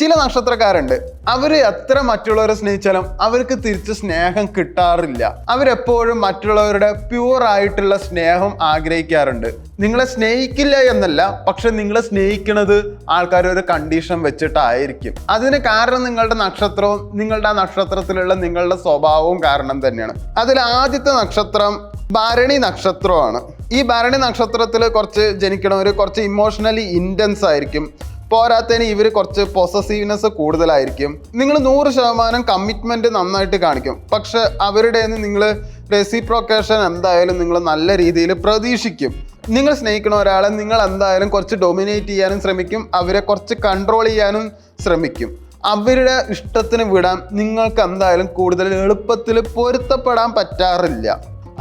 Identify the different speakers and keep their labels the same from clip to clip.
Speaker 1: ചില നക്ഷത്രക്കാരുണ്ട്, അവര് എത്ര മറ്റുള്ളവരെ സ്നേഹിച്ചാലും അവർക്ക് തിരിച്ച് സ്നേഹം കിട്ടാറില്ല. അവരെപ്പോഴും മറ്റുള്ളവരുടെ പ്യൂർ ആയിട്ടുള്ള സ്നേഹം ആഗ്രഹിക്കാറുണ്ട്. നിങ്ങളെ സ്നേഹിക്കില്ല എന്നല്ല, പക്ഷെ നിങ്ങളെ സ്നേഹിക്കുന്നത് ആൾക്കാർ ഒരു കണ്ടീഷൻ വെച്ചിട്ടായിരിക്കും. അതിന് കാരണം നിങ്ങളുടെ നക്ഷത്രവും നിങ്ങളുടെ ആ നക്ഷത്രത്തിലുള്ള നിങ്ങളുടെ സ്വഭാവവും കാരണം തന്നെയാണ്. അതിൽ ആദ്യത്തെ നക്ഷത്രം ഭരണി നക്ഷത്രമാണ്. ഈ ഭരണി നക്ഷത്രത്തിൽ ജനിക്കണവർ കുറച്ച് ഇമോഷണലി ഇൻറ്റൻസ് ആയിരിക്കും. പോരാത്തതിന് ഇവർ കുറച്ച് പൊസസീവ്നെസ് കൂടുതലായിരിക്കും. നിങ്ങൾ 100% കമ്മിറ്റ്മെന്റ് നന്നായിട്ട് കാണിക്കും, പക്ഷെ അവരുടെ നിങ്ങൾ റെസിപ്രോക്കേഷൻ എന്തായാലും നിങ്ങൾ നല്ല രീതിയിൽ പ്രതീക്ഷിക്കും. നിങ്ങൾ സ്നേഹിക്കുന്ന ഒരാളെ നിങ്ങൾ എന്തായാലും കുറച്ച് ഡൊമിനേറ്റ് ചെയ്യാനും ശ്രമിക്കും, അവരെ കുറച്ച് കൺട്രോൾ ചെയ്യാനും ശ്രമിക്കും. അവരുടെ ഇഷ്ടത്തിന് വിടാൻ നിങ്ങൾക്ക് എന്തായാലും കൂടുതൽ എളുപ്പത്തിൽ പൊരുത്തപ്പെടാൻ പറ്റാറില്ല.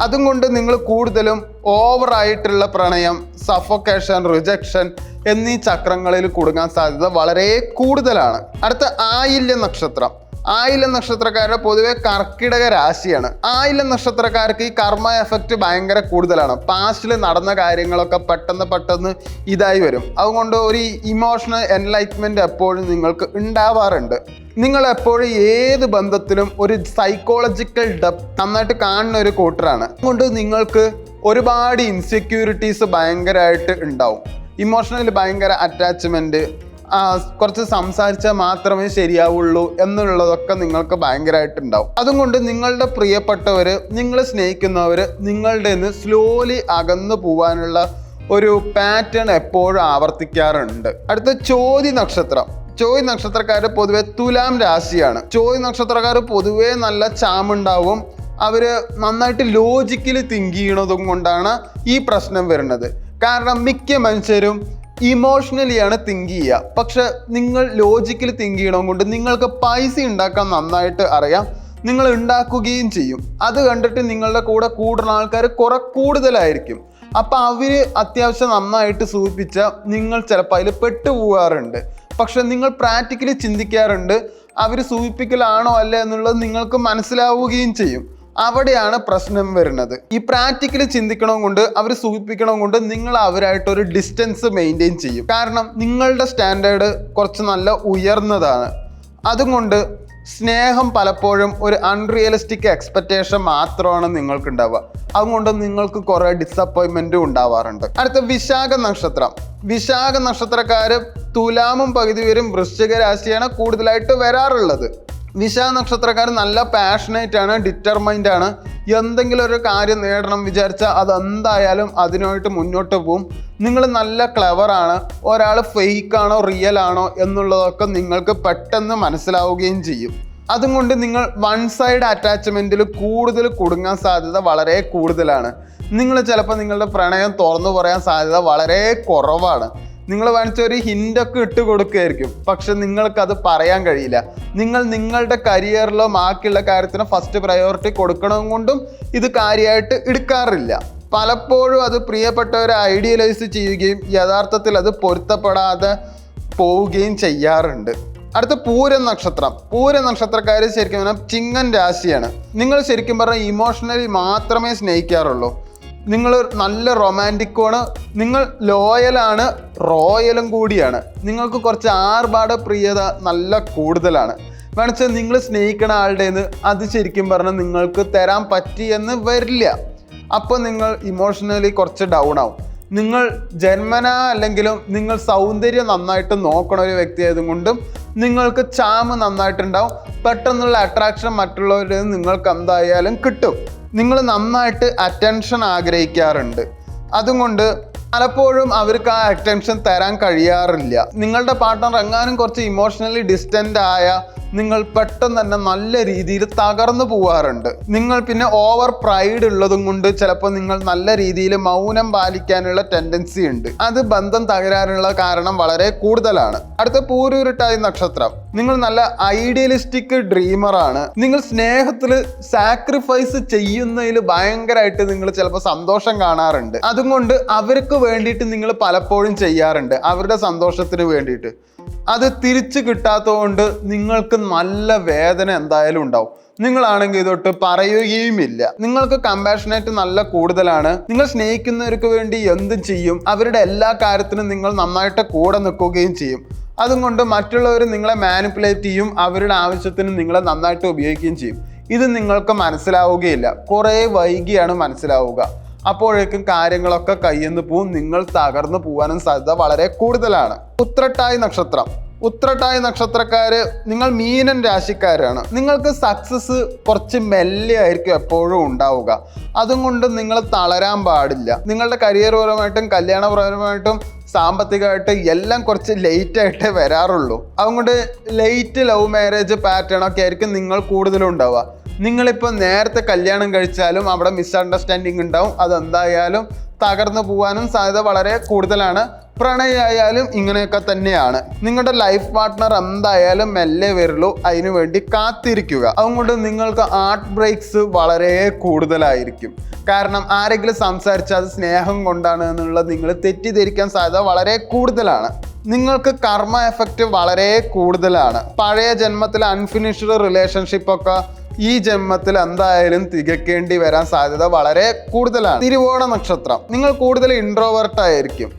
Speaker 1: അതുകൊണ്ട് നിങ്ങൾ കൂടുതലും ഓവറായിട്ടുള്ള പ്രണയം, സഫോക്കേഷൻ, റിജക്ഷൻ എന്നീ ചക്രങ്ങളിൽ കുടുങ്ങാൻ സാധ്യത വളരെ കൂടുതലാണ്. അടുത്ത ആയില്യം നക്ഷത്രം. ആയില്യം നക്ഷത്രക്കാരുടെ പൊതുവെ കർക്കിടക രാശിയാണ്. ആയില്യം നക്ഷത്രക്കാർക്ക് ഈ കർമ്മ എഫക്റ്റ് ഭയങ്കര കൂടുതലാണ്. പാസ്റ്റിൽ നടന്ന കാര്യങ്ങളൊക്കെ പെട്ടെന്ന് ഇതായി വരും. അതുകൊണ്ട് ഒരു ഇമോഷണൽ എൻലൈറ്റ്മെന്റ് എപ്പോഴും നിങ്ങൾക്ക് ഉണ്ടാവാറുണ്ട്. നിങ്ങൾ എപ്പോഴും ഏത് ബന്ധത്തിലും ഒരു സൈക്കോളജിക്കൽ ഡെപ്ത് നന്നായിട്ട് കാണുന്ന ഒരു കൂട്ടറാണ്. അതുകൊണ്ട് നിങ്ങൾക്ക് ഒരുപാട് ഇൻസെക്യൂരിറ്റീസ് ഭയങ്കരമായിട്ട് ഉണ്ടാവും. ഇമോഷണലി ഭയങ്കര അറ്റാച്ച്മെന്റ്, കുറച്ച് സംസാരിച്ചാൽ മാത്രമേ ശരിയാവുള്ളൂ എന്നുള്ളതൊക്കെ നിങ്ങൾക്ക് ഭയങ്കരമായിട്ടുണ്ടാവും. അതുകൊണ്ട് നിങ്ങളുടെ പ്രിയപ്പെട്ടവര്, നിങ്ങൾ സ്നേഹിക്കുന്നവര് നിങ്ങളുടെ നിന്ന് സ്ലോലി അകന്നു പോവാനുള്ള ഒരു പാറ്റേൺ എപ്പോഴും ആവർത്തിക്കാറുണ്ട്. അടുത്ത ചോതി നക്ഷത്രം. ചോതി നക്ഷത്രക്കാർ പൊതുവെ തുലാം രാശിയാണ്. ചോതി നക്ഷത്രക്കാർ പൊതുവെ നല്ല ചാമുണ്ടാവും. അവര് നന്നായിട്ട് ലോജിക്കലി തിങ്ക് ചെയ്യണതും കൊണ്ടാണ് ഈ പ്രശ്നം വരുന്നത്. കാരണം മിക്ക മനുഷ്യരും ഇമോഷണലിയാണ് തിങ്ക് ചെയ്യുക, പക്ഷെ നിങ്ങൾ ലോജിക്കലി തിങ്ക് ചെയ്യണം കൊണ്ട് നിങ്ങൾക്ക് പൈസ ഉണ്ടാക്കാൻ നന്നായിട്ട് അറിയാം, നിങ്ങൾ ഉണ്ടാക്കുകയും ചെയ്യും. അത് കണ്ടിട്ട് നിങ്ങളുടെ കൂടെ കൂടുന്ന ആൾക്കാർ കുറെ കൂടുതലായിരിക്കും. അപ്പം അവർ അത്യാവശ്യം നന്നായിട്ട് സൂചിപ്പിച്ച നിങ്ങൾ ചിലപ്പോൾ അതിൽ പെട്ടുപോകാറുണ്ട്. പക്ഷെ നിങ്ങൾ പ്രാക്ടിക്കലി ചിന്തിക്കാറുണ്ട് അവർ സൂചിപ്പിക്കലാണോ അല്ല എന്നുള്ളത് നിങ്ങൾക്ക് മനസ്സിലാവുകയും ചെയ്യും. അവിടെയാണ് പ്രശ്നം വരുന്നത്. ഈ പ്രാക്ടിക്കലി ചിന്തിക്കണം കൊണ്ട് അവർ സൂചിപ്പിക്കണം കൊണ്ട് നിങ്ങൾ അവരായിട്ടൊരു ഡിസ്റ്റൻസ് മെയിൻറ്റെയിൻ ചെയ്യും. കാരണം നിങ്ങളുടെ സ്റ്റാൻഡേർഡ് കുറച്ച് നല്ല ഉയർന്നതാണ്. അതുകൊണ്ട് സ്നേഹം പലപ്പോഴും ഒരു അൺറിയലിസ്റ്റിക് എക്സ്പെക്റ്റേഷൻ മാത്രമാണ് നിങ്ങൾക്ക് ഉണ്ടാവുക. അതുകൊണ്ട് നിങ്ങൾക്ക് കുറെ ഡിസപ്പോയിൻമെന്റും ഉണ്ടാവാറുണ്ട്. അടുത്ത വിശാഖ നക്ഷത്രം. വിശാഖ നക്ഷത്രക്കാര് തുലാമും പകുതി വരും വൃശ്ചിക രാശിയാണ് കൂടുതലായിട്ട് വരാറുള്ളത്. വിശാഖ നക്ഷത്രക്കാർ നല്ല പാഷനേറ്റ് ആണ്, ഡിറ്റർമൈൻഡ് ആണ്. എന്തെങ്കിലും ഒരു കാര്യം നേടണം വിചാരിച്ചാൽ അതെന്തായാലും അതിനായിട്ട് മുന്നോട്ട് പോവും. നിങ്ങൾ നല്ല ക്ലെവറാണ്. ഒരാൾ ഫേക്ക് ആണോ റിയൽ ആണോ എന്നുള്ളതൊക്കെ നിങ്ങൾക്ക് പെട്ടെന്ന് മനസ്സിലാവുകയും ചെയ്യും. അതുകൊണ്ട് നിങ്ങൾ വൺ സൈഡ് അറ്റാച്ച്മെന്റിൽ കൂടുതൽ കുടുങ്ങാൻ സാധ്യത വളരെ കൂടുതലാണ്. നിങ്ങൾ ചിലപ്പോൾ നിങ്ങളുടെ പ്രണയം തുറന്നു പറയാൻ സാധ്യത വളരെ കുറവാണ്. നിങ്ങൾ വേണിച്ച ഒരു ഹിൻ്റൊക്കെ ഇട്ട് കൊടുക്കുകയായിരിക്കും, പക്ഷെ നിങ്ങൾക്കത് പറയാൻ കഴിയില്ല. നിങ്ങൾ നിങ്ങളുടെ കരിയറിലോ ബാക്കിയുള്ള കാര്യത്തിന് ഫസ്റ്റ് പ്രയോറിറ്റി കൊടുക്കണം കൊണ്ടും ഇത് കാര്യമായിട്ട് എടുക്കാറില്ല. പലപ്പോഴും അത് പ്രിയപ്പെട്ടവരെ ഐഡിയലൈസ് ചെയ്യുകയും യഥാർത്ഥത്തിൽ അത് പൊരുത്തപ്പെടാതെ പോവുകയും ചെയ്യാറുണ്ട്. അടുത്ത പൂരം നക്ഷത്രം. പൂരം നക്ഷത്രക്കാർ ശരിക്കും പറഞ്ഞാൽ ചിങ്ങൻ രാശിയാണ്. നിങ്ങൾ ശരിക്കും പറഞ്ഞാൽ ഇമോഷണലി മാത്രമേ സ്നേഹിക്കാറുള്ളൂ. നിങ്ങൾ നല്ല റൊമാൻറ്റിക്കുമാണ്, നിങ്ങൾ ലോയലാണ്, റോയലും കൂടിയാണ്. നിങ്ങൾക്ക് കുറച്ച് ആർഭാട പ്രിയത നല്ല കൂടുതലാണ്. വേണമെച്ചാൽ നിങ്ങൾ സ്നേഹിക്കണ ആളുടെ അത് ശരിക്കും പറഞ്ഞാൽ നിങ്ങൾക്ക് തരാൻ പറ്റിയെന്ന് വരില്ല. അപ്പോൾ നിങ്ങൾ ഇമോഷണലി കുറച്ച് ഡൗൺ ആവും. നിങ്ങൾ ജന്മനാ അല്ലെങ്കിലും നിങ്ങൾ സൗന്ദര്യം നന്നായിട്ട് നോക്കണ ഒരു വ്യക്തി ആയതുകൊണ്ടും നിങ്ങൾക്ക് ചാമ് നന്നായിട്ടുണ്ടാവും. പെട്ടെന്നുള്ള അട്രാക്ഷൻ മറ്റുള്ളവരിൽ നിങ്ങൾക്ക് എന്തായാലും കിട്ടും. നിങ്ങൾ നന്നായിട്ട് അറ്റൻഷൻ ആഗ്രഹിക്കാറുണ്ട്. അതുകൊണ്ട് പലപ്പോഴും അവർക്ക് ആ അറ്റൻഷൻ തരാൻ കഴിയാറില്ല. നിങ്ങളുടെ പാർട്ട്ണർ എങ്ങാനും കുറച്ച് ഇമോഷണലി ഡിസ്റ്റൻ്റ് ആയ നിങ്ങൾ പെട്ടെന്ന് തന്നെ നല്ല രീതിയിൽ തകർന്നു പോവാറുണ്ട്. നിങ്ങൾ പിന്നെ ഓവർ പ്രൈഡ് ഉള്ളതും കൊണ്ട് ചിലപ്പോൾ നിങ്ങൾ നല്ല രീതിയിൽ മൗനം പാലിക്കാനുള്ള ടെൻഡൻസി ഉണ്ട്. അത് ബന്ധം തകരാനുള്ള കാരണം വളരെ കൂടുതലാണ്. അടുത്ത പൂരുരുട്ടായി നക്ഷത്രം. നിങ്ങൾ നല്ല ഐഡിയലിസ്റ്റിക് ഡ്രീമറാണ്. നിങ്ങൾ സ്നേഹത്തിൽ സാക്രിഫൈസ് ചെയ്യുന്നതിൽ ഭയങ്കരമായിട്ട് നിങ്ങൾ ചിലപ്പോൾ സന്തോഷം കാണാറുണ്ട്. അതുകൊണ്ട് അവർക്ക് വേണ്ടിയിട്ട് നിങ്ങൾ പലപ്പോഴും ചെയ്യാറുണ്ട്, അവരുടെ സന്തോഷത്തിന് വേണ്ടിയിട്ട്. അത് തിരിച്ചു കിട്ടാത്തതുകൊണ്ട് നിങ്ങൾക്ക് നല്ല വേദന എന്തായാലും ഉണ്ടാവും. നിങ്ങളാണെങ്കിൽ ഇതൊട്ട് പറയുകയുമില്ല. നിങ്ങൾക്ക് കമ്പാഷനേറ്റ് നല്ല കൂടുതലാണ്. നിങ്ങൾ സ്നേഹിക്കുന്നവർക്ക് വേണ്ടി എന്തും ചെയ്യും. അവരുടെ എല്ലാ കാര്യത്തിനും നിങ്ങൾ നന്നായിട്ട് കൂടെ നിൽക്കുകയും ചെയ്യും. അതുകൊണ്ട് മറ്റുള്ളവർ നിങ്ങളെ മാനിപ്പുലേറ്റ് ചെയ്യും, അവരുടെ ആവശ്യത്തിന് നിങ്ങളെ നന്നായിട്ട് ഉപയോഗിക്കുകയും ചെയ്യും. ഇത് നിങ്ങൾക്ക് മനസ്സിലാവുകയില്ല, കുറേ വൈകിയാണ് മനസ്സിലാവുക. അപ്പോഴേക്കും കാര്യങ്ങളൊക്കെ കയ്യിൽ നിന്ന് പോവും, നിങ്ങൾ തകർന്നു പോകാനും സാധ്യത വളരെ കൂടുതലാണ്. ഉത്രട്ടായി നക്ഷത്രം. ഉത്രട്ടായി നക്ഷത്രക്കാര് നിങ്ങൾ മീനൻ രാശിക്കാരാണ്. നിങ്ങൾക്ക് സക്സസ് കുറച്ച് മെല്ലെ ആയിരിക്കും എപ്പോഴും ഉണ്ടാവുക. അതുകൊണ്ട് നിങ്ങൾ തളരാൻ പാടില്ല. നിങ്ങളുടെ കരിയർ പരമായിട്ടും കല്യാണപരമായിട്ടും സാമ്പത്തികമായിട്ട് എല്ലാം കുറച്ച് ലേറ്റ് ആയിട്ടേ വരാറുള്ളൂ. അതുകൊണ്ട് ലേറ്റ് ലവ് മാരേജ് പാറ്റേൺ ഒക്കെ ആയിരിക്കും നിങ്ങൾ കൂടുതലും ഉണ്ടാവുക. നിങ്ങളിപ്പോൾ നേരത്തെ കല്യാണം കഴിച്ചാലും അവിടെ മിസ്അണ്ടർസ്റ്റാൻഡിങ് ഉണ്ടാവും. അതെന്തായാലും തകർന്നു പോകാനും സാധ്യത വളരെ കൂടുതലാണ്. പ്രണയമായാലും ഇങ്ങനെയൊക്കെ തന്നെയാണ്. നിങ്ങളുടെ ലൈഫ് പാർട്ട്ണർ എന്തായാലും മെല്ലെ വരുള്ളൂ, അതിനു വേണ്ടി കാത്തിരിക്കുക. അതുകൊണ്ട് നിങ്ങൾക്ക് ഹാർട്ട് ബ്രേക്സ് വളരെ കൂടുതലായിരിക്കും. കാരണം ആരെങ്കിലും സംസാരിച്ചാൽ അത് സ്നേഹം കൊണ്ടാണ് എന്നുള്ളത് നിങ്ങൾ തെറ്റിദ്ധരിക്കാൻ സാധ്യത വളരെ കൂടുതലാണ്. നിങ്ങൾക്ക് കർമ്മ എഫക്റ്റ് വളരെ കൂടുതലാണ്. പഴയ ജന്മത്തിലെ അൺഫിനിഷ്ഡ് റിലേഷൻഷിപ്പ് ഒക്കെ ഈ ജന്മത്തിൽ എന്തായാലും തികക്കേണ്ടി വരാൻ സാധ്യത വളരെ കൂടുതലാണ്. തിരുവോണ നക്ഷത്രം. നിങ്ങൾ കൂടുതൽ ഇൻട്രോവേർട്ട് ആയിരിക്കും.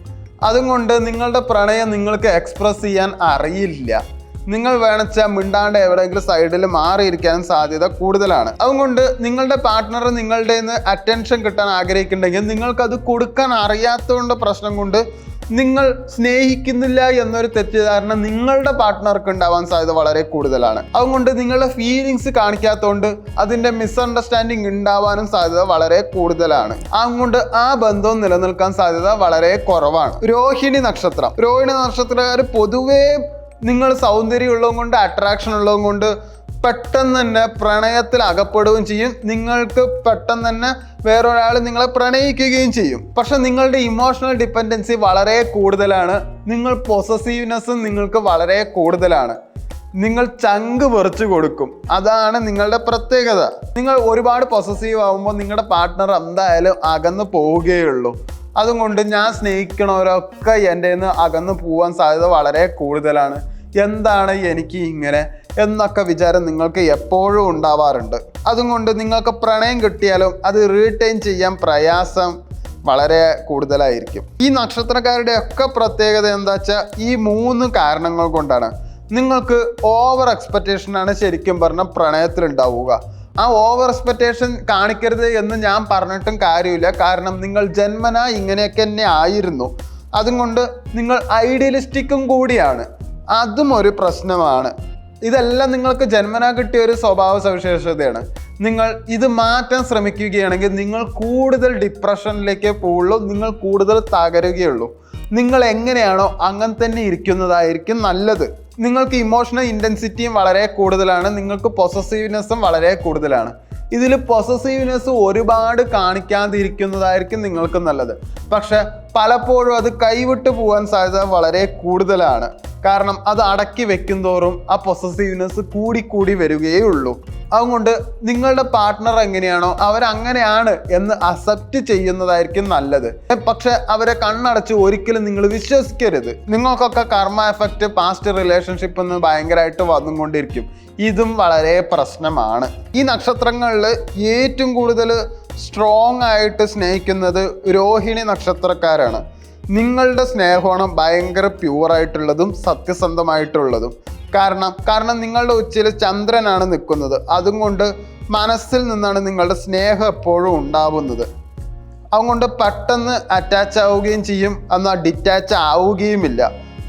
Speaker 1: അതുകൊണ്ട് നിങ്ങളുടെ പ്രണയം നിങ്ങൾക്ക് എക്സ്പ്രസ് ചെയ്യാൻ അറിയില്ല. നിങ്ങൾ വേണച്ചാൽ മിണ്ടാണ്ട് എവിടെയെങ്കിലും സൈഡിൽ മാറിയിരിക്കാനും സാധ്യത കൂടുതലാണ്. അതുകൊണ്ട് നിങ്ങളുടെ പാർട്ട്ണർ നിങ്ങളുടെ അറ്റൻഷൻ കിട്ടാൻ ആഗ്രഹിക്കുന്നുണ്ടെങ്കിൽ നിങ്ങൾക്കത് കൊടുക്കാൻ അറിയാത്തതുകൊണ്ട് പ്രശ്നം കൊണ്ട് നിങ്ങൾ സ്നേഹിക്കുന്നില്ല എന്നൊരു തെറ്റിദ്ധാരണ നിങ്ങളുടെ പാർട്ട്ണർക്ക് ഉണ്ടാവാൻ സാധ്യത വളരെ കൂടുതലാണ്. അതുകൊണ്ട് നിങ്ങളുടെ ഫീലിങ്സ് കാണിക്കാത്തതുകൊണ്ട് അതിൻ്റെ മിസ്അണ്ടർസ്റ്റാൻഡിങ് ഉണ്ടാവാനും സാധ്യത വളരെ കൂടുതലാണ്. അതുകൊണ്ട് ആ ബന്ധം നിലനിൽക്കാൻ സാധ്യത വളരെ കുറവാണ്. രോഹിണി നക്ഷത്രം. രോഹിണി നക്ഷത്രക്കാർ പൊതുവേ നിങ്ങൾ സൗന്ദര്യമുള്ളതും കൊണ്ട് അട്രാക്ഷൻ ഉള്ളതും കൊണ്ട് പെട്ടെന്ന് തന്നെ പ്രണയത്തിൽ അകപ്പെടുകയും ചെയ്യും. നിങ്ങൾക്ക് പെട്ടെന്ന് തന്നെ വേറൊരാൾ നിങ്ങളെ പ്രണയിക്കുകയും ചെയ്യും. പക്ഷെ നിങ്ങളുടെ ഇമോഷണൽ ഡിപ്പെൻഡൻസി വളരെ കൂടുതലാണ്. നിങ്ങൾ പൊസസീവ്നെസ്സും നിങ്ങൾക്ക് വളരെ കൂടുതലാണ്. നിങ്ങൾ ചങ്ക് പറിച്ചു കൊടുക്കും. അതാണ് നിങ്ങളുടെ പ്രത്യേകത. നിങ്ങൾ ഒരുപാട് പൊസസീവ് ആകുമ്പോൾ നിങ്ങളുടെ പാർട്ട്ണർ എന്തായാലും അകന്നു പോവുകയുള്ളൂ. അതുകൊണ്ട് ഞാൻ സ്നേഹിക്കണവരൊക്കെ എൻ്റെ നിന്ന് അകന്നു പോകാൻ സാധ്യത വളരെ കൂടുതലാണ്. എന്താണ് എനിക്ക് ഇങ്ങനെ എന്നൊക്കെ വിചാരം നിങ്ങൾക്ക് എപ്പോഴും ഉണ്ടാവാറുണ്ട്. അതുകൊണ്ട് നിങ്ങൾക്ക് പ്രണയം കിട്ടിയാലും അത് റീറ്റെയിൻ ചെയ്യാൻ പ്രയാസം വളരെ കൂടുതലായിരിക്കും. ഈ നക്ഷത്രക്കാരുടെ ഒക്കെ പ്രത്യേകത എന്താ വെച്ചാൽ ഈ 3 കാരണങ്ങൾ കൊണ്ടാണ്. നിങ്ങൾക്ക് ഓവർ എക്സ്പെക്റ്റേഷനാണ് ശരിക്കും പറഞ്ഞാൽ പ്രണയത്തിലുണ്ടാവുക. ആ ഓവർ എക്സ്പെക്റ്റേഷൻ കാണിക്കരുത് എന്ന് ഞാൻ പറഞ്ഞിട്ടും കാര്യമില്ല. കാരണം നിങ്ങൾ ജന്മനാ ഇങ്ങനെയൊക്കെ തന്നെ ആയിരുന്നു. അതുകൊണ്ട് നിങ്ങൾ ഐഡിയലിസ്റ്റിക്കും കൂടിയാണ്. അതും ഒരു പ്രശ്നമാണ്. ഇതെല്ലാം നിങ്ങൾക്ക് ജന്മനാ കിട്ടിയ ഒരു സ്വഭാവ സവിശേഷതയാണ്. നിങ്ങൾ ഇത് മാറ്റാൻ ശ്രമിക്കുകയാണെങ്കിൽ നിങ്ങൾ കൂടുതൽ ഡിപ്രഷനിലേക്ക് പോവുള്ളൂ, നിങ്ങൾ കൂടുതൽ തകരുകയുള്ളൂ. നിങ്ങൾ എങ്ങനെയാണോ അങ്ങനെ തന്നെ ഇരിക്കുന്നതായിരിക്കും നല്ലത്. നിങ്ങൾക്ക് ഇമോഷണൽ ഇൻറ്റൻസിറ്റിയും വളരെ കൂടുതലാണ്. നിങ്ങൾക്ക് പൊസസീവ്നെസ്സും വളരെ കൂടുതലാണ്. ഇതിൽ പൊസസീവ്നെസ് ഒരുപാട് കാണിക്കാതിരിക്കുന്നതായിരിക്കും നിങ്ങൾക്ക് നല്ലത്. പക്ഷെ പലപ്പോഴും അത് കൈവിട്ട് പോകാൻ സാധ്യത വളരെ കൂടുതലാണ്. കാരണം അത് അടക്കി വെക്കും തോറും ആ പൊസസീവ്നെസ് കൂടി വരികയേ ഉള്ളൂ. അതുകൊണ്ട് നിങ്ങളുടെ പാർട്ട്ണർ എങ്ങനെയാണോ അവരങ്ങനെയാണ് എന്ന് അക്സെപ്റ്റ് ചെയ്യുന്നതായിരിക്കും നല്ലത്. പക്ഷെ അവരെ കണ്ണടച്ച് ഒരിക്കലും നിങ്ങൾ വിശ്വസിക്കരുത്. നിങ്ങൾക്കൊക്കെ കർമ്മ എഫക്റ്റ് പാസ്റ്റ് റിലേഷൻഷിപ്പ് എന്ന് ഭയങ്കരമായിട്ട് വന്നുകൊണ്ടിരിക്കും. ഇതും വളരെ പ്രശ്നമാണ്. ഈ നക്ഷത്രങ്ങളിൽ ഏറ്റവും കൂടുതൽ സ്ട്രോങ് ആയിട്ട് സ്നേഹിക്കുന്നത് രോഹിണി നക്ഷത്രക്കാരാണ്. നിങ്ങളുടെ സ്നേഹമാണ് ഭയങ്കര പ്യുവറായിട്ടുള്ളതും സത്യസന്ധമായിട്ടുള്ളതും. കാരണം നിങ്ങളുടെ ഉച്ചയിൽ ചന്ദ്രനാണ് നിൽക്കുന്നത്. അതുകൊണ്ട് മനസ്സിൽ നിന്നാണ് നിങ്ങളുടെ സ്നേഹം എപ്പോഴും ഉണ്ടാവുന്നത്. അതുകൊണ്ട് പെട്ടെന്ന് അറ്റാച്ച് ആവുകയും ചെയ്യും, എന്നാൽ ഡിറ്റാച്ച് ആവുകയുമില്ല.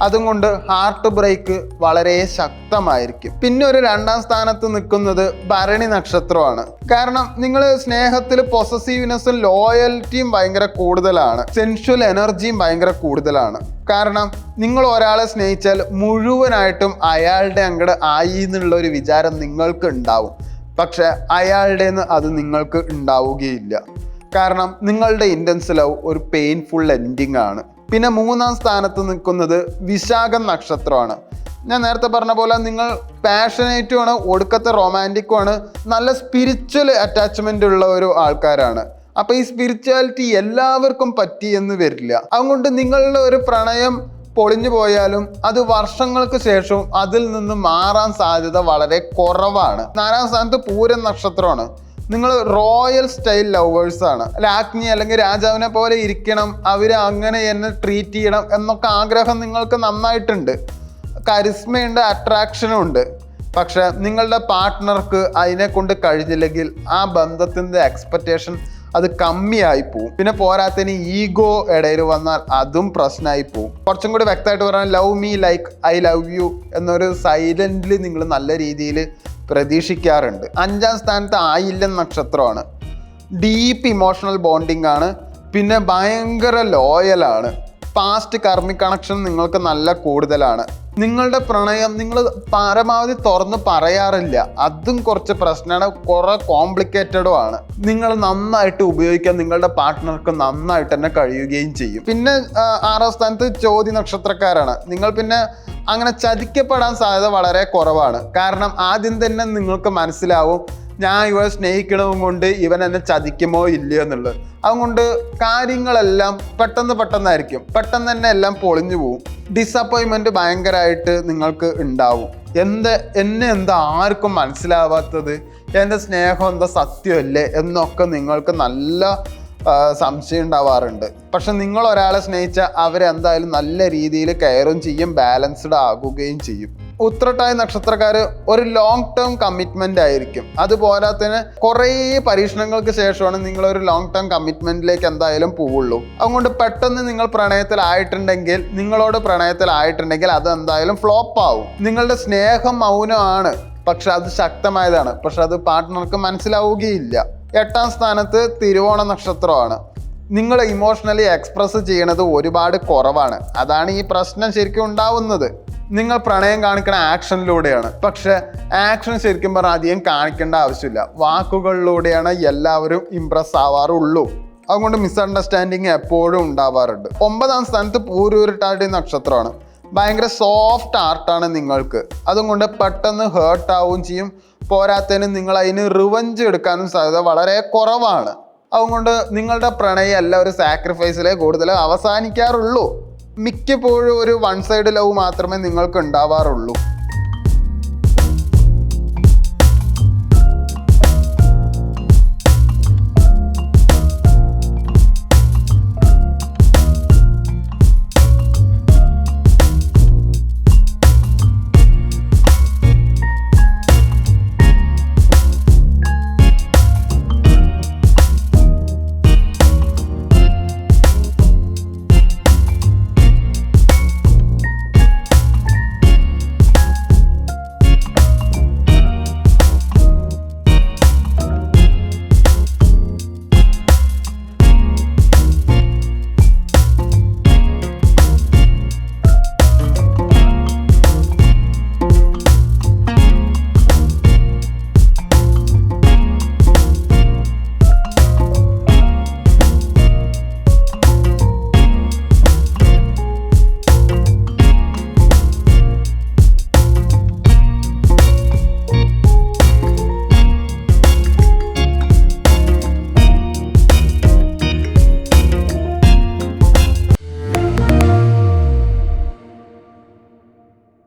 Speaker 1: അതുകൊണ്ട് ഹാർട്ട് ബ്രേക്ക് വളരെ ശക്തമായിരിക്കും. പിന്നെ ഒരു 2ാം സ്ഥാനത്ത് നിൽക്കുന്നത് ഭരണി നക്ഷത്രമാണ്. കാരണം നിങ്ങൾ സ്നേഹത്തിൽ പൊസസീവ്നെസ്സും ലോയൽറ്റിയും ഭയങ്കര കൂടുതലാണ്. സെൻഷ്വൽ എനർജിയും ഭയങ്കര കൂടുതലാണ്. കാരണം നിങ്ങൾ ഒരാളെ സ്നേഹിച്ചാൽ മുഴുവനായിട്ടും അയാളുടെ അങ്ങോട്ട് ആയി എന്നുള്ള ഒരു വിചാരം നിങ്ങൾക്ക് ഉണ്ടാവും. പക്ഷെ അയാളുടെ അത് നിങ്ങൾക്ക് ഉണ്ടാവുകയില്ല. കാരണം നിങ്ങളുടെ ഇൻറ്റൻസ് ലവ് ഒരു പെയിൻഫുൾ എൻഡിങ് ആണ്. പിന്നെ 3ാം സ്ഥാനത്ത് നിൽക്കുന്നത് വിശാഖം നക്ഷത്രമാണ്. ഞാൻ നേരത്തെ പറഞ്ഞ പോലെ നിങ്ങൾ പാഷനേറ്റുമാണ്, ഒടുക്കത്തെ റൊമാൻറ്റിക്കുമാണ്, നല്ല സ്പിരിച്വൽ അറ്റാച്ച്മെൻ്റ് ഉള്ള ഒരു ആൾക്കാരാണ്. അപ്പോൾ ഈ സ്പിരിച്വാലിറ്റി എല്ലാവർക്കും പറ്റിയെന്ന് വരില്ല. അതുകൊണ്ട് നിങ്ങളുടെ ഒരു പ്രണയം പൊളിഞ്ഞു പോയാലും അത് വർഷങ്ങൾക്ക് ശേഷവും അതിൽ നിന്ന് മാറാൻ സാധ്യത വളരെ കുറവാണ്. 4ാം സ്ഥാനത്ത് പൂരം നക്ഷത്രമാണ്. നിങ്ങൾ റോയൽ സ്റ്റൈൽ ലവേഴ്സാണ്. രാജ്ഞി അല്ലെങ്കിൽ രാജാവിനെ പോലെ ഇരിക്കണം, അവർ അങ്ങനെ എന്നെ ട്രീറ്റ് ചെയ്യണം എന്നൊക്കെ ആഗ്രഹം നിങ്ങൾക്ക് നന്നായിട്ടുണ്ട്. കരിസ്മയുണ്ട്, അട്രാക്ഷനും ഉണ്ട്. പക്ഷെ നിങ്ങളുടെ പാർട്ട്ണർക്ക് അതിനെ കൊണ്ട് കഴിഞ്ഞില്ലെങ്കിൽ ആ ബന്ധത്തിൻ്റെ എക്സ്പെക്റ്റേഷൻ അത് കമ്മിയായി പോവും. പിന്നെ പോരാത്തതിന് ഈഗോ ഇടയിൽ വന്നാൽ അതും പ്രശ്നമായി പോവും. കുറച്ചും കൂടി വ്യക്തമായിട്ട് പറഞ്ഞാൽ love me like I love you എന്നൊരു സൈലൻ്റ്ലി നിങ്ങൾ നല്ല രീതിയിൽ പ്രതീക്ഷിക്കാറുണ്ട്. 5ാം സ്ഥാനത്ത് ആയില്യം നക്ഷത്രമാണ്. ഡീപ്പ് ഇമോഷണൽ ബോണ്ടിങ് ആണ്. പിന്നെ ഭയങ്കര ലോയലാണ്. പാസ്റ്റ് കർമ്മിക് കണക്ഷൻ നിങ്ങൾക്ക് നല്ല കൂടുതലാണ്. നിങ്ങളുടെ പ്രണയം നിങ്ങൾ പരമാവധി തുറന്ന് പറയാറില്ല. അതും കുറച്ച് പ്രശ്നമാണ്, കുറേ കോംപ്ലിക്കേറ്റഡും ആണ്. നിങ്ങൾ നന്നായിട്ട് ഉപയോഗിക്കാൻ നിങ്ങളുടെ പാർട്ട്ണർക്ക് നന്നായിട്ട് തന്നെ കഴിയുകയും ചെയ്യും. പിന്നെ 6ാം സ്ഥാനത്ത് ചോതി നക്ഷത്രക്കാരാണ്. നിങ്ങൾ പിന്നെ അങ്ങനെ ചതിക്കപ്പെടാൻ സാധ്യത വളരെ കുറവാണ്. കാരണം ആദ്യം തന്നെ നിങ്ങൾക്ക് മനസ്സിലാവും ഞാൻ ഇവനെ സ്നേഹിക്കണതും കൊണ്ട് ഇവൻ എന്നെ ചതിക്കുമോ ഇല്ലയോ എന്നുള്ളത്. അതുകൊണ്ട് കാര്യങ്ങളെല്ലാം പെട്ടെന്നായിരിക്കും. പെട്ടെന്ന് തന്നെ എല്ലാം പൊളിഞ്ഞു പോവും. ഡിസപ്പോയിൻമെൻറ്റ് ഭയങ്കരമായിട്ട് നിങ്ങൾക്ക് ഉണ്ടാവും. എന്നെ എന്താ ആർക്കും മനസ്സിലാവാത്തത്, എൻ്റെ സ്നേഹം എന്താ സത്യമല്ലേ എന്നൊക്കെ നിങ്ങൾക്ക് നല്ല സംശയം ഉണ്ടാവാറുണ്ട്. പക്ഷെ നിങ്ങൾ ഒരാളെ സ്നേഹിച്ചാൽ അവരെന്തായാലും നല്ല രീതിയിൽ കെയറും ചെയ്യും, ബാലൻസ്ഡ് ആകുകയും ചെയ്യും. ഉത്രട്ടാതി നക്ഷത്രക്കാർ ഒരു ലോങ് ടേം കമ്മിറ്റ്മെൻ്റ് ആയിരിക്കും. അതുപോരാത്തതിന് കുറേ പരീക്ഷണങ്ങൾക്ക് ശേഷമാണ് നിങ്ങളൊരു ലോങ് ടേം കമ്മിറ്റ്മെൻറ്റിലേക്ക് എന്തായാലും പോവുള്ളൂ. അതുകൊണ്ട് പെട്ടെന്ന് നിങ്ങൾ നിങ്ങളോട് പ്രണയത്തിലായിട്ടുണ്ടെങ്കിൽ അത് എന്തായാലും ഫ്ലോപ്പ് ആവും. നിങ്ങളുടെ സ്നേഹം മൗനമാണ്, പക്ഷെ അത് ശക്തമായതാണ്. പക്ഷെ അത് പാർട്ട്ണർക്ക് മനസ്സിലാവുകയില്ല. 8ാം സ്ഥാനത്ത് തിരുവോണ നക്ഷത്രമാണ്. നിങ്ങൾ ഇമോഷണലി എക്സ്പ്രസ് ചെയ്യണത് ഒരുപാട് കുറവാണ്. അതാണ് ഈ പ്രശ്നം ശരിക്കും ഉണ്ടാവുന്നത്. നിങ്ങൾ പ്രണയം കാണിക്കുന്ന ആക്ഷനിലൂടെയാണ്. പക്ഷെ ആക്ഷൻ ശരിക്കും പറഞ്ഞാൽ അധികം കാണിക്കേണ്ട ആവശ്യമില്ല. വാക്കുകളിലൂടെയാണ് എല്ലാവരും ഇംപ്രസ് ആവാറുള്ളൂ. അതുകൊണ്ട് മിസ്അണ്ടർസ്റ്റാൻഡിങ് എപ്പോഴും ഉണ്ടാവാറുണ്ട്. 9ാം സ്ഥാനത്ത് പൂരുരുട്ടാതി നക്ഷത്രമാണ്. ഭയങ്കര സോഫ്റ്റ് ആർട്ടാണ് നിങ്ങൾക്ക്. അതുകൊണ്ട് പെട്ടെന്ന് ഹേർട്ട് ആവുകയും ചെയ്യും. പോരാത്തതിന് നിങ്ങൾ അതിന് റിവഞ്ച് എടുക്കാനും സാധ്യത വളരെ കുറവാണ്. അതുകൊണ്ട് നിങ്ങളുടെ പ്രണയം എല്ലാം ഒരു സാക്രിഫൈസിലേ കൂടുതൽ അവസാനിക്കാറുള്ളൂ. മിക്കപ്പോഴും ഒരു വൺ സൈഡ് ലവ് മാത്രമേ നിങ്ങൾക്ക് ഉണ്ടാവാറുള്ളൂ.